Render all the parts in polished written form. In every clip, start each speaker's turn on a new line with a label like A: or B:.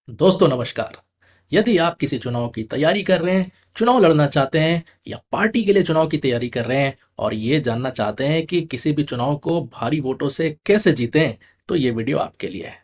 A: दोस्तों नमस्कार। यदि आप किसी चुनाव की तैयारी कर रहे हैं, चुनाव लड़ना चाहते हैं या पार्टी के लिए चुनाव की तैयारी कर रहे हैं और ये जानना चाहते हैं कि किसी भी चुनाव को भारी वोटों से कैसे जीतें, तो ये वीडियो आपके लिए है।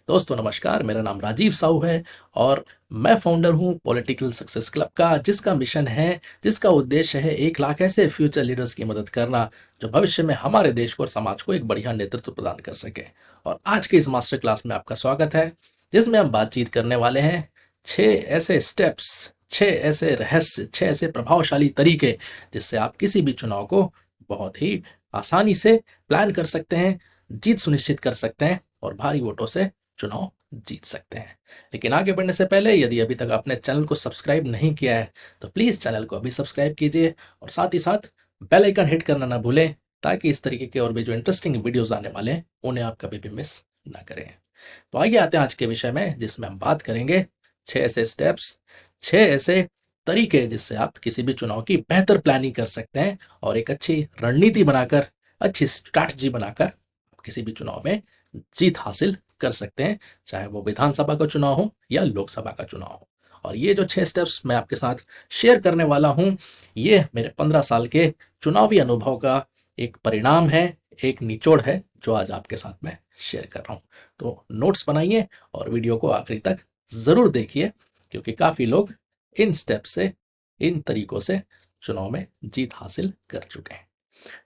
A: दोस्तों नमस्कार, मेरा नाम राजीव साहू है और मैं फाउंडर हूँ पॉलिटिकल सक्सेस क्लब का, जिसका मिशन है, जिसका उद्देश्य है 1 लाख ऐसे फ्यूचर लीडर्स की मदद करना जो भविष्य में हमारे देश को और समाज को एक बढ़िया नेतृत्व प्रदान कर सके। और आज के इस मास्टर क्लास में आपका स्वागत है, जिसमें हम बातचीत करने वाले हैं 6 ऐसे स्टेप्स, 6 ऐसे रहस्य, 6 ऐसे प्रभावशाली तरीके जिससे आप किसी भी चुनाव को बहुत ही आसानी से प्लान कर सकते हैं, जीत सुनिश्चित कर सकते हैं और भारी वोटों से चुनाव जीत सकते हैं। लेकिन आगे बढ़ने से पहले यदि अभी तक आपने चैनल को सब्सक्राइब नहीं किया है तो प्लीज़ चैनल को अभी सब्सक्राइब कीजिए और साथ ही साथ बेल आइकन हिट करना ना भूलें, ताकि इस तरीके के और भी जो इंटरेस्टिंग वीडियोस आने वाले हैं उन्हें आप कभी भी मिस ना करें। तो आइए आते हैं आज के विषय में, जिसमें हम बात करेंगे 6 ऐसे स्टेप्स, 6 ऐसे तरीके जिससे आप किसी भी चुनाव की बेहतर प्लानिंग कर सकते हैं और एक अच्छी रणनीति बनाकर, अच्छी स्ट्रैटेजी बनाकर आप किसी भी चुनाव में जीत हासिल कर सकते हैं, चाहे वो विधानसभा का चुनाव हो या लोकसभा का चुनाव हो। और ये जो 6 स्टेप्स मैं आपके साथ शेयर करने वाला हूँ, ये मेरे 15 साल के चुनावी अनुभव का एक परिणाम है, एक निचोड़ है जो आज आपके साथ मैं शेयर कर रहा हूँ। तो नोट्स बनाइए और वीडियो को आखिरी तक ज़रूर देखिए, क्योंकि काफ़ी लोग इन स्टेप से, इन तरीकों से चुनाव में जीत हासिल कर चुके हैं।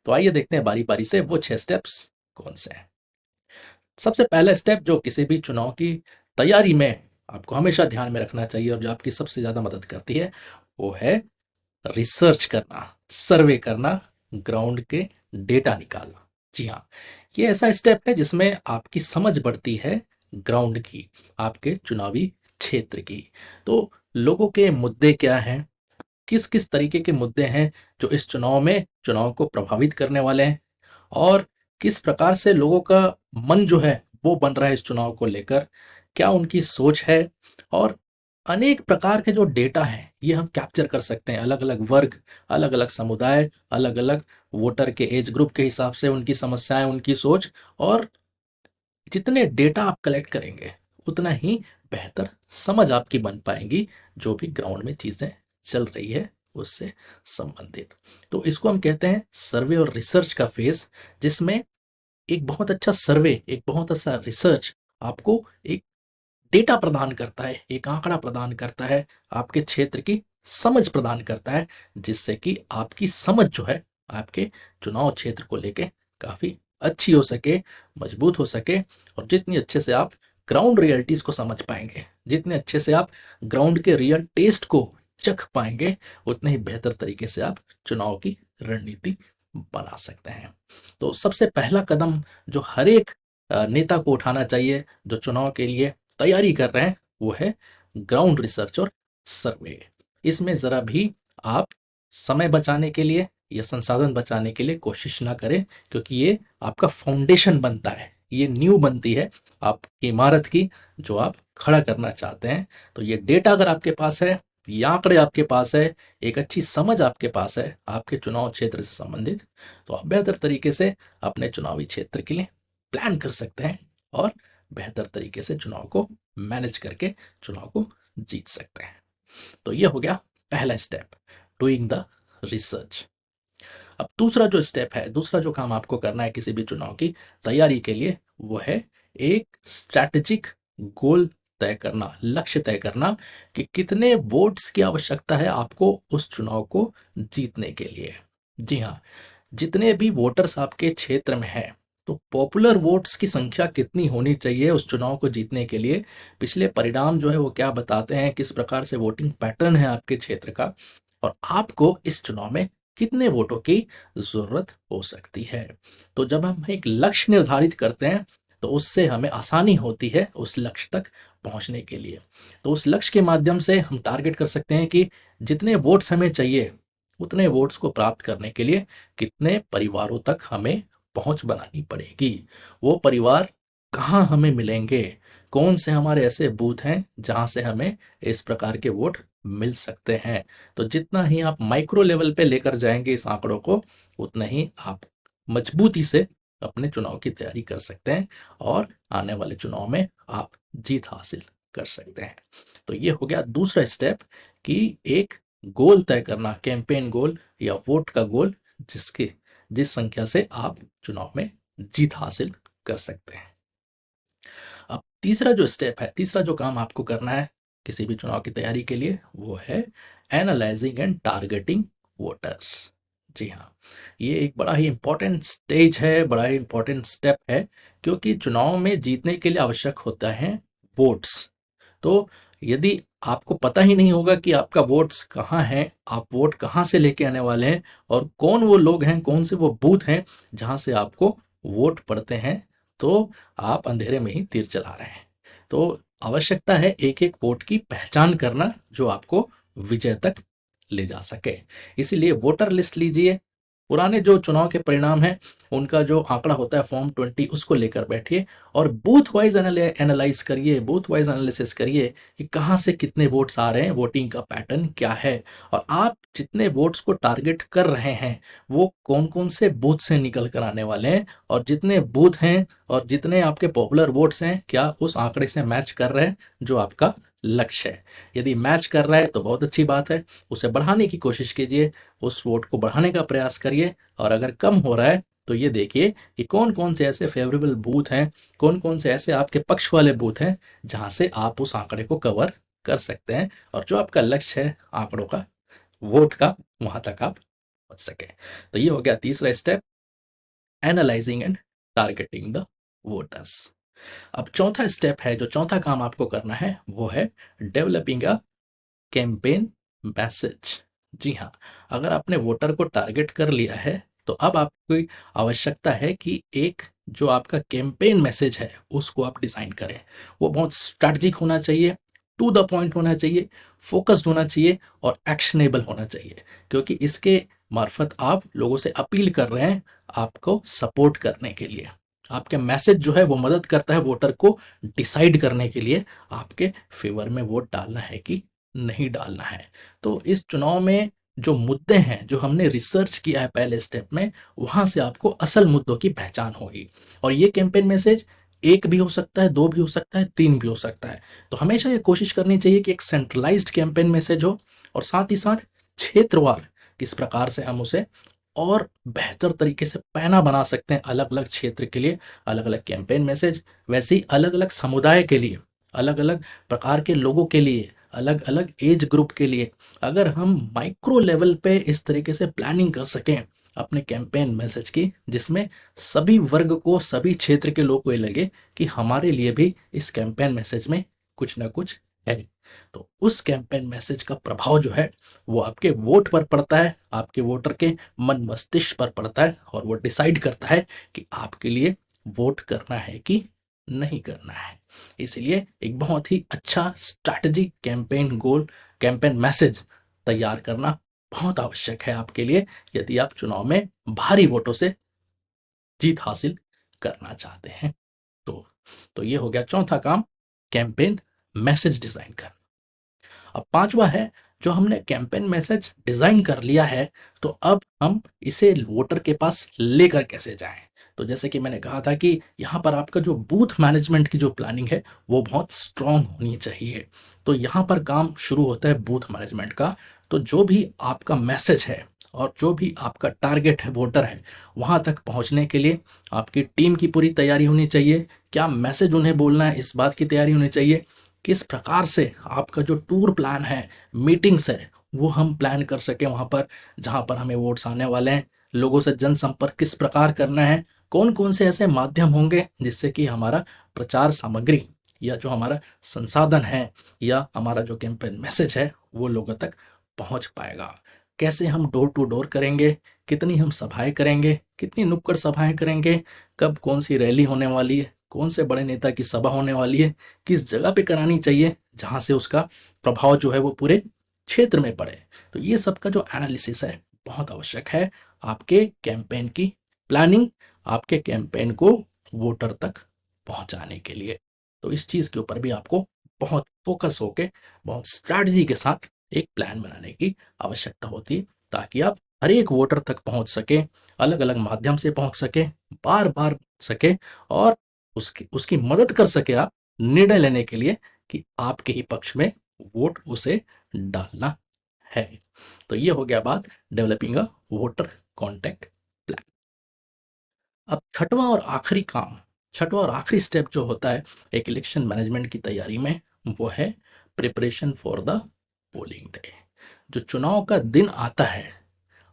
A: तो आइए देखते हैं बारी बारी से वो 6 स्टेप्स कौन से हैं। सबसे पहला स्टेप जो किसी भी चुनाव की तैयारी में आपको हमेशा ध्यान में रखना चाहिए और जो आपकी सबसे ज़्यादा मदद करती है, वो है रिसर्च करना, सर्वे करना, ग्राउंड के डेटा निकालना। जी हाँ, ये ऐसा स्टेप है जिसमें आपकी समझ बढ़ती है ग्राउंड की, आपके चुनावी क्षेत्र की। तो लोगों के मुद्दे क्या हैं, किस किस तरीके के मुद्दे हैं जो इस चुनाव में चुनाव को प्रभावित करने वाले हैं, और किस प्रकार से लोगों का मन जो है वो बन रहा है इस चुनाव को लेकर, क्या उनकी सोच है। और अनेक प्रकार के जो डेटा हैं ये हम कैप्चर कर सकते हैं, अलग अलग वर्ग, अलग अलग समुदाय, अलग अलग वोटर के एज ग्रुप के हिसाब से उनकी समस्याएं, उनकी सोच। और जितने डेटा आप कलेक्ट करेंगे उतना ही बेहतर समझ आपकी बन पाएगी जो भी ग्राउंड में चीज़ें चल रही है उससे संबंधित। तो इसको हम कहते हैं सर्वे और रिसर्च का फेज, जिसमें एक बहुत अच्छा सर्वे, एक बहुत अच्छा रिसर्च आपको एक डेटा प्रदान करता है, एक आंकड़ा प्रदान करता है, आपके क्षेत्र की समझ प्रदान करता है, जिससे कि आपकी समझ जो है आपके चुनाव क्षेत्र को लेके काफ़ी अच्छी हो सके, मजबूत हो सके। और जितनी अच्छे से आप ग्राउंड रियलिटीज़ को समझ पाएंगे, जितने अच्छे से आप ग्राउंड के रियल टेस्ट को चख पाएंगे, उतने ही बेहतर तरीके से आप चुनाव की रणनीति बना सकते हैं। तो सबसे पहला कदम जो हर एक नेता को उठाना चाहिए जो चुनाव के लिए तैयारी कर रहे हैं, वो है ग्राउंड रिसर्च और सर्वे। इसमें ज़रा भी आप समय बचाने के लिए या संसाधन बचाने के लिए कोशिश ना करें, क्योंकि ये आपका फाउंडेशन बनता है, ये नींव बनती है आपकी इमारत की जो आप खड़ा करना चाहते हैं। तो ये डेटा अगर आपके पास है, ये आंकड़े आपके पास है, एक अच्छी समझ आपके पास है आपके चुनाव क्षेत्र से संबंधित, तो आप बेहतर तरीके से अपने चुनावी क्षेत्र के लिए प्लान कर सकते हैं और बेहतर तरीके से चुनाव को मैनेज करके चुनाव को जीत सकते हैं। तो ये हो गया पहला स्टेप, डूइंग द रिसर्च। अब दूसरा जो स्टेप है, दूसरा जो काम आपको करना है किसी भी चुनाव की तैयारी के लिए, वो है एक स्ट्रैटेजिक गोल तय करना, लक्ष्य तय करना कि कितने वोट्स की आवश्यकता है आपको उस चुनाव को जीतने के लिए। जी हाँ, जितने भी वोटर्स आपके क्षेत्र में हैं, तो पॉपुलर वोट्स की संख्या कितनी होनी चाहिए उस चुनाव को जीतने के लिए, पिछले परिणाम जो है वो क्या बताते हैं, किस प्रकार से वोटिंग पैटर्न है आपके क्षेत्र का, और आपको इस चुनाव में कितने वोटों की ज़रूरत हो सकती है। तो जब हम एक लक्ष्य निर्धारित करते हैं तो उससे हमें आसानी होती है उस लक्ष्य तक पहुंचने के लिए। तो उस लक्ष्य के माध्यम से हम टारगेट कर सकते हैं कि जितने वोट्स हमें चाहिए, उतने वोट्स को प्राप्त करने के लिए कितने परिवारों तक हमें पहुंच बनानी पड़ेगी, वो परिवार कहाँ हमें मिलेंगे, कौन से हमारे ऐसे बूथ हैं जहां से हमें इस प्रकार के वोट मिल सकते हैं। तो जितना ही आप माइक्रो लेवल पे लेकर जाएंगे इस आंकड़ों को, उतना ही आप मजबूती से अपने चुनाव की तैयारी कर सकते हैं और आने वाले चुनाव में आप जीत हासिल कर सकते हैं। तो ये हो गया दूसरा स्टेप कि एक गोल तय करना, कैंपेन गोल या वोट का गोल, जिस संख्या से आप चुनाव में जीत हासिल कर सकते हैं। अब तीसरा जो स्टेप है, तीसरा जो काम आपको करना है किसी भी चुनाव की तैयारी के लिए, वो है एनालाइजिंग एंड टारगेटिंग वोटर्स। जी हाँ, ये एक बड़ा ही इंपॉर्टेंट स्टेज है, बड़ा ही इंपॉर्टेंट स्टेप है, क्योंकि चुनाव में जीतने के लिए आवश्यक होता है वोट्स। तो यदि आपको पता ही नहीं होगा कि आपका वोट्स कहाँ है, आप वोट कहाँ से लेके आने वाले हैं और कौन वो लोग हैं, कौन से वो बूथ हैं जहाँ से आपको वोट पड़ते हैं, तो आप अंधेरे में ही तीर चला रहे हैं। तो आवश्यकता है एक एक वोट की पहचान करना जो आपको विजय तक ले जा सके। इसीलिए वोटर लिस्ट लीजिए, पुराने जो चुनाव के परिणाम हैं उनका जो आंकड़ा होता है फॉर्म 20, उसको लेकर बैठिए और बूथ वाइज एनालाइज करिए, बूथ वाइज एनालिसिस करिए कि कहाँ से कितने वोट्स आ रहे हैं, वोटिंग का पैटर्न क्या है और आप जितने वोट्स को टारगेट कर रहे हैं वो कौन कौन से बूथ से निकल कर आने वाले हैं, और जितने बूथ हैं और जितने आपके पॉपुलर वोट्स हैं क्या उस आंकड़े से मैच कर रहे हैं जो आपका लक्ष्य है। यदि मैच कर रहा है तो बहुत अच्छी बात है, उसे बढ़ाने की कोशिश कीजिए, उस वोट को बढ़ाने का प्रयास करिए। और अगर कम हो रहा है तो ये देखिए कि कौन कौन से ऐसे फेवरेबल बूथ हैं, कौन कौन से ऐसे आपके पक्ष वाले बूथ हैं जहां से आप उस आंकड़े को कवर कर सकते हैं और जो आपका लक्ष्य है आंकड़ों का, वोट का, वहां तक आप पहुंच सके। तो ये हो गया तीसरा step, analysing and targeting the voters. अब चौथा स्टेप है, जो चौथा काम आपको करना है वो है डेवलपिंग अ कैंपेन मैसेज। जी हाँ, अगर आपने वोटर को टारगेट कर लिया है तो अब आपकी आवश्यकता है कि एक जो आपका कैंपेन मैसेज है उसको आप डिजाइन करें। वो बहुत स्ट्रैटेजिक होना चाहिए, टू द पॉइंट होना चाहिए, फोकस्ड होना चाहिए और एक्शनेबल होना चाहिए, क्योंकि इसके मार्फत आप लोगों से अपील कर रहे हैं आपको सपोर्ट करने के लिए। आपके मैसेज जो है वो मदद करता है वोटर को डिसाइड करने के लिए आपके फेवर में वोट डालना है कि नहीं डालना है। तो इस चुनाव में जो मुद्दे हैं, जो हमने रिसर्च किया है पहले स्टेप में, वहां से आपको असल मुद्दों की पहचान होगी। और ये कैंपेन मैसेज एक भी हो सकता है, दो भी हो सकता है, तीन भी हो सकता है। तो हमेशा ये कोशिश करनी चाहिए कि एक सेंट्रलाइज्ड कैंपेन मैसेज हो और साथ ही साथ क्षेत्रवार किस प्रकार से हम उसे और बेहतर तरीके से पैना बना सकते हैं अलग अलग क्षेत्र के लिए अलग अलग कैंपेन मैसेज, वैसे ही अलग अलग समुदाय के लिए, अलग अलग प्रकार के लोगों के लिए, अलग अलग एज ग्रुप के लिए अगर हम माइक्रो लेवल पे इस तरीके से प्लानिंग कर सकें अपने कैंपेन मैसेज की, जिसमें सभी वर्ग को, सभी क्षेत्र के लोग को ये लगे कि हमारे लिए भी इस कैंपेन मैसेज में कुछ ना कुछ है, तो उस कैंपेन मैसेज का प्रभाव जो है वो आपके वोट पर पड़ता है, आपके वोटर के मन मस्तिष्क पर पड़ता है और वो डिसाइड करता है कि आपके लिए वोट करना है कि नहीं करना है। इसलिए एक बहुत ही अच्छा स्ट्रैटेजी कैंपेन गोल, कैंपेन मैसेज तैयार करना बहुत आवश्यक है आपके लिए, यदि आप चुनाव में भारी वोटों से जीत हासिल करना चाहते हैं। तो तो ये हो गया चौथा काम, कैंपेन मैसेज डिजाइन करना। अब पांचवा है, जो हमने कैंपेन मैसेज डिजाइन कर लिया है तो अब हम इसे वोटर के पास लेकर कैसे जाएं। तो जैसे कि मैंने कहा था कि यहाँ पर आपका जो बूथ मैनेजमेंट की जो प्लानिंग है वो बहुत स्ट्रांग होनी चाहिए। तो यहाँ पर काम शुरू होता है बूथ मैनेजमेंट का। तो जो भी आपका मैसेज है और जो भी आपका टारगेट है वोटर है, वहां तक पहुंचने के लिए आपकी टीम की पूरी तैयारी होनी चाहिए। क्या मैसेज उन्हें बोलना है इस बात की तैयारी होनी चाहिए, किस प्रकार से आपका जो टूर प्लान है, मीटिंग्स है, वो हम प्लान कर सकें वहाँ पर जहाँ पर हमें वोट्स आने वाले हैं। लोगों से जनसंपर्क किस प्रकार करना है, कौन कौन से ऐसे माध्यम होंगे जिससे कि हमारा प्रचार सामग्री या जो हमारा संसाधन है या हमारा जो कैंपेन मैसेज है वो लोगों तक पहुँच पाएगा। कैसे हम डोर टू डोर करेंगे, कितनी हम सभाएं करेंगे, कितनी नुक्कड़ सभाएं करेंगे, कब कौन सी रैली होने वाली है, कौन से बड़े नेता की सभा होने वाली है, किस जगह पे करानी चाहिए जहां से उसका प्रभाव जो है वो पूरे क्षेत्र में पड़े। तो ये सब का जो एनालिसिस है बहुत आवश्यक है आपके कैंपेन की प्लानिंग, आपके कैंपेन को वोटर तक पहुंचाने के लिए। तो इस चीज के ऊपर भी आपको बहुत फोकस होके, बहुत स्ट्रैटेजी के साथ एक प्लान बनाने की आवश्यकता होती है, ताकि आप हर एक वोटर तक पहुंच सके, अलग अलग माध्यम से पहुंच सके, बार बार सके और उसकी उसकी मदद कर सके आप निर्णय लेने के लिए कि आपके ही पक्ष में वोट उसे डालना है। तो ये हो गया बात developing a voter contact plan. अब छठवां और आखिरी स्टेप जो होता है एक इलेक्शन मैनेजमेंट की तैयारी में, वो है preparation for the polling day. जो चुनाव का दिन आता है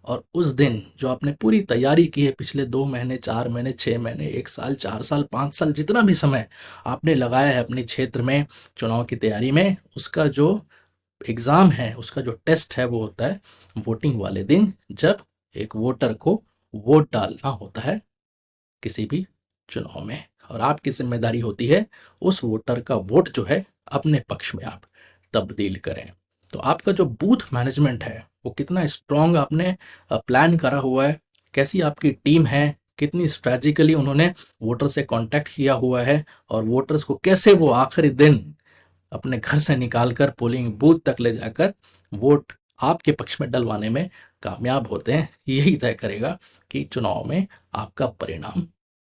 A: और उस दिन जो आपने पूरी तैयारी की है, पिछले 2 महीने, 4 महीने, 6 महीने, 1 साल, 4 साल, 5 साल, जितना भी समय आपने लगाया है अपने क्षेत्र में चुनाव की तैयारी में, उसका जो एग्ज़ाम है, उसका जो टेस्ट है, वो होता है वोटिंग वाले दिन, जब एक वोटर को वोट डालना होता है किसी भी चुनाव में। और आपकी जिम्मेदारी होती है उस वोटर का वोट जो है अपने पक्ष में आप तब्दील करें। तो आपका जो बूथ मैनेजमेंट है वो कितना स्ट्रांग आपने प्लान करा हुआ है, कैसी आपकी टीम है, कितनी स्ट्रैटेजिकली उन्होंने वोटर से कांटेक्ट किया हुआ है, और वोटर्स को कैसे वो आखिरी दिन अपने घर से निकालकर पोलिंग बूथ तक ले जाकर वोट आपके पक्ष में डलवाने में कामयाब होते हैं, यही तय करेगा कि चुनाव में आपका परिणाम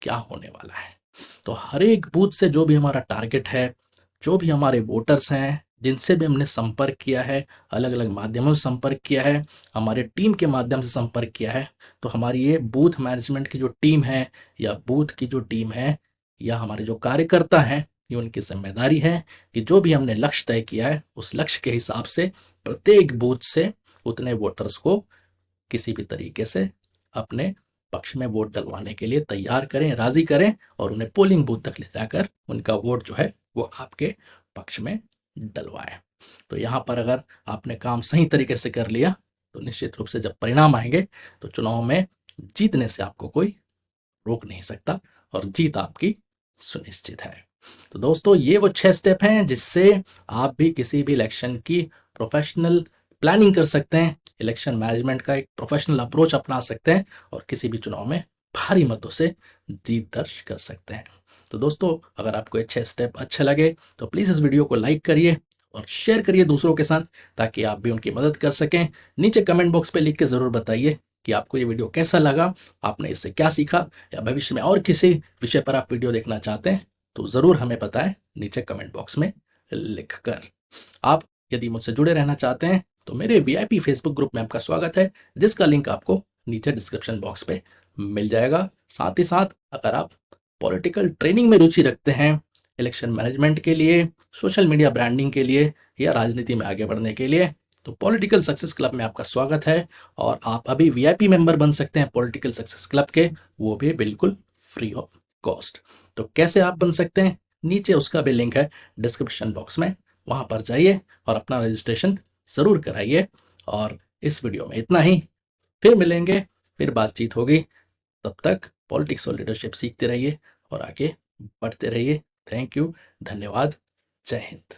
A: क्या होने वाला है। तो हर एक बूथ से जो भी हमारा टारगेट है, जो भी हमारे वोटर्स हैं, जिनसे भी हमने संपर्क किया है, अलग अलग माध्यमों से संपर्क किया है, हमारे टीम के माध्यम से संपर्क किया है, तो हमारी ये बूथ मैनेजमेंट की जो टीम है, या बूथ की जो टीम है, या हमारे जो कार्यकर्ता हैं, ये उनकी जिम्मेदारी है कि जो भी हमने लक्ष्य तय किया है उस लक्ष्य के हिसाब से प्रत्येक बूथ से उतने वोटर्स को किसी भी तरीके से अपने पक्ष में वोट डलवाने के लिए तैयार करें, राजी करें, और उन्हें पोलिंग बूथ तक ले जाकर उनका वोट जो है वो आपके पक्ष में डलवाएं। तो यहाँ पर अगर आपने काम सही तरीके से कर लिया तो निश्चित रूप से जब परिणाम आएंगे तो चुनाव में जीतने से आपको कोई रोक नहीं सकता, और जीत आपकी सुनिश्चित है। तो दोस्तों, ये वो 6 स्टेप हैं जिससे आप भी किसी भी इलेक्शन की प्रोफेशनल प्लानिंग कर सकते हैं, इलेक्शन मैनेजमेंट का एक प्रोफेशनल अप्रोच अपना सकते हैं, और किसी भी चुनाव में भारी मतों से जीत दर्ज कर सकते हैं। तो दोस्तों, अगर आपको ये 6 स्टेप अच्छे लगे तो प्लीज़ इस वीडियो को लाइक करिए और शेयर करिए दूसरों के साथ, ताकि आप भी उनकी मदद कर सकें। नीचे कमेंट बॉक्स पे लिख के ज़रूर बताइए कि आपको ये वीडियो कैसा लगा, आपने इससे क्या सीखा, या भविष्य में और किसी विषय पर आप वीडियो देखना चाहते हैं तो ज़रूर हमें बताएं नीचे कमेंट बॉक्स में लिख कर। आप यदि मुझसे जुड़े रहना चाहते हैं तो मेरे वीआईपी फेसबुक ग्रुप में आपका स्वागत है, जिसका लिंक आपको नीचे डिस्क्रिप्शन बॉक्स पे मिल जाएगा। साथ ही साथ अगर आप पॉलिटिकल ट्रेनिंग में रुचि रखते हैं, इलेक्शन मैनेजमेंट के लिए, सोशल मीडिया ब्रांडिंग के लिए, या राजनीति में आगे बढ़ने के लिए, तो पॉलिटिकल सक्सेस क्लब में आपका स्वागत है। और आप अभी वीआईपी मेंबर बन सकते हैं पॉलिटिकल सक्सेस क्लब के, वो भी बिल्कुल फ्री ऑफ कॉस्ट। तो कैसे आप बन सकते हैं, नीचे उसका भी लिंक है डिस्क्रिप्शन बॉक्स में, वहां पर जाइए और अपना रजिस्ट्रेशन ज़रूर कराइए। और इस वीडियो में इतना ही, फिर मिलेंगे, फिर बातचीत होगी। तब तक पॉलिटिक्स और लीडरशिप सीखते रहिए और आगे बढ़ते रहिए। थैंक यू, धन्यवाद, जय हिंद।